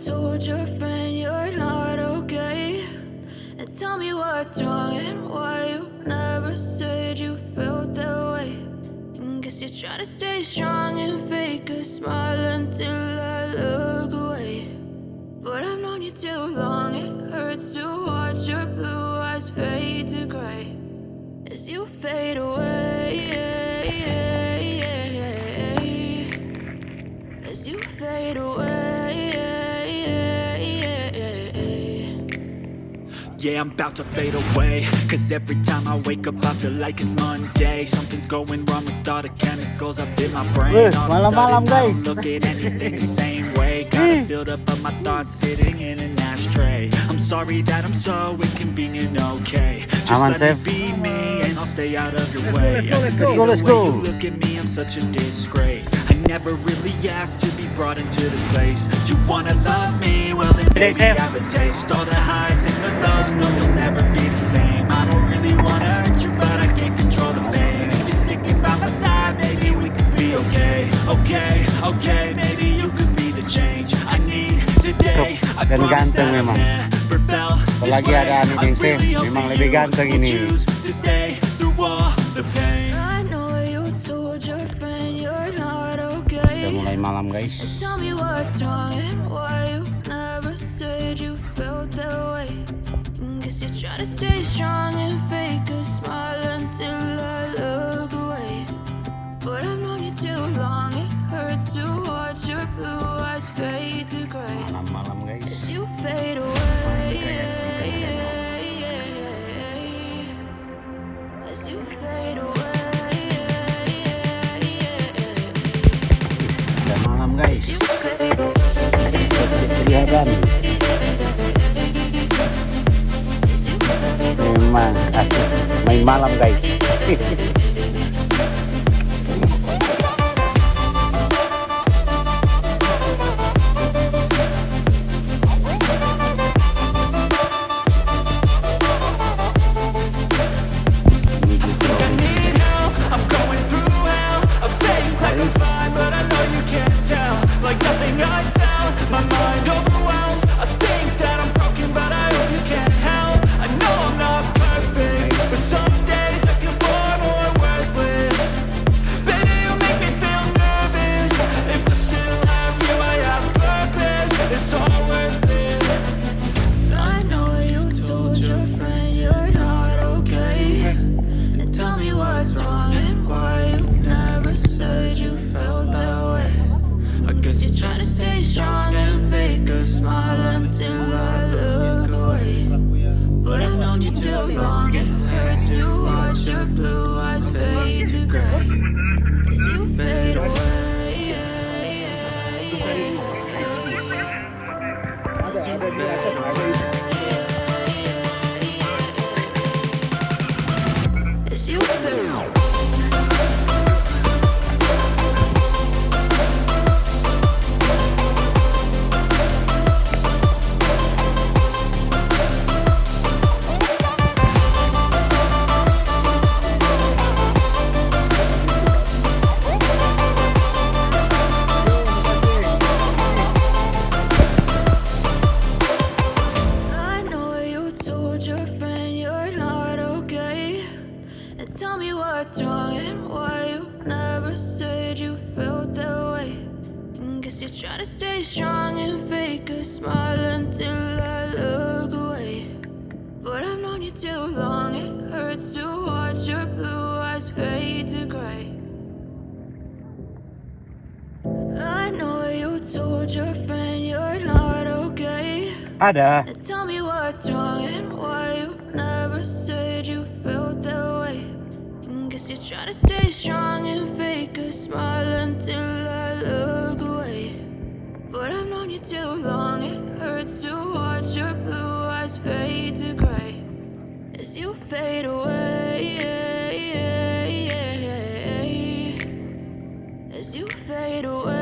told your friend you're not okay? And tell me what's wrong and why you never said you felt that way. And guess you're trying to stay strong and fake a smile until I look away. But I've known you too long, it hurts to watch your blue eyes fade to gray as you fade away. As you fade away. Yeah, I'm about to fade away, cause every time I wake up I feel like it's Monday. Something's going wrong with all the chemicals up in my brain. All of a sudden I don't look at anything the same way. Gotta build up of my thoughts sitting in an ashtray. I'm sorry that I'm so inconvenient, okay? Just let me be me and I'll stay out of your way. Let's go. You look at me, I'm such a disgrace. I never really asked to be brought into this place. You wanna love me? Well then baby have a taste. All the highs and the lows, no you'll never be the same. I don't really wanna hurt you, but I can't control the pain. If you're sticking by my side, maybe we could be okay. Okay, maybe you could be the change I need today. I promise that I never felt this way. I really hope that you will choose to stay through all the pain. I know you told your friend you're not okay. Mulai malam guys. Tell me what's wrong and why you never said you felt that way. Guess you're trying to stay strong and fake a smile until I look away. But I've known you too long, it hurts to watch your blue eyes fade to gray Malam guys. as you fade away. As you fade away. Udah malam guys. As you fade away. Kelihatan. Memang asik main malam guys. Try to stay strong and fake a smile until I look away. But I've known you too long, it hurts to watch your blue eyes fade to gray. I know you told your friend you're not okay. Ada. And tell me what's wrong and why you never said you felt that way. And guess you're trying to stay strong and fake a smile until I look away. But I've known you too long, it hurts to watch your blue eyes fade to gray as you fade away. As you fade away.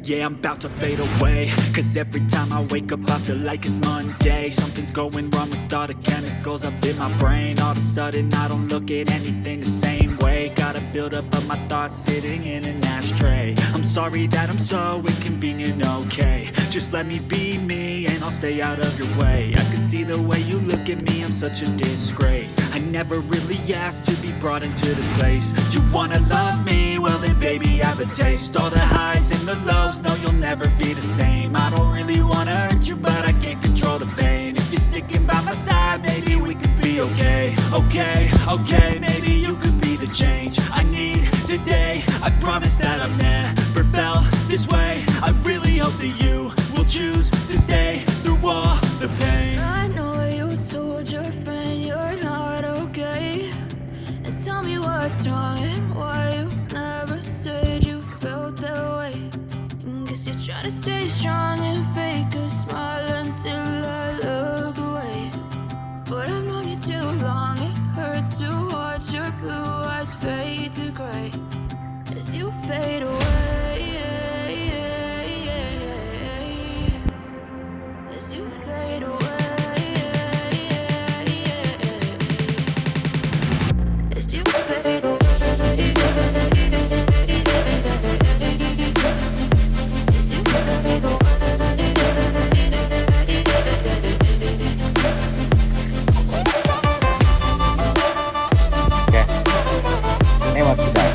Yeah, I'm about to fade away, cause every time I wake up I feel like it's Monday. Something's going wrong with all the chemicals up in my brain. All of a sudden I don't look at anything the same way. day. Got a buildup of my thoughts sitting in an ashtray. I'm sorry that I'm so inconvenient, okay. Just let me be me and I'll stay out of your way. I can see the way you look at me, I'm such a disgrace. I never really asked to be brought into this place. You wanna love me? Well then baby, have a taste. All the highs and the lows, no you'll never be the same. I don't really wanna hurt you, but I can't control the pain. If you're sticking by my side, maybe we could be okay. Okay, maybe you could be the change I need today. I promise that I've never felt this way. I really hope that you will choose to stay through all the pain. I know you told your friend you're not okay, and tell me what's wrong and why you never said you felt that way. And guess you're trying to stay strong and fake a smile until I look away. But I've known you too long, it hurts to watch your blue eyes fade to gray as you fade away. As you fade away. As you fade away. As you fade away. Lewat sudah.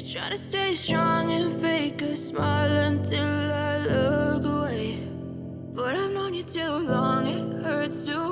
Try to stay strong and fake a smile until I look away. But I've known you too long, it hurts to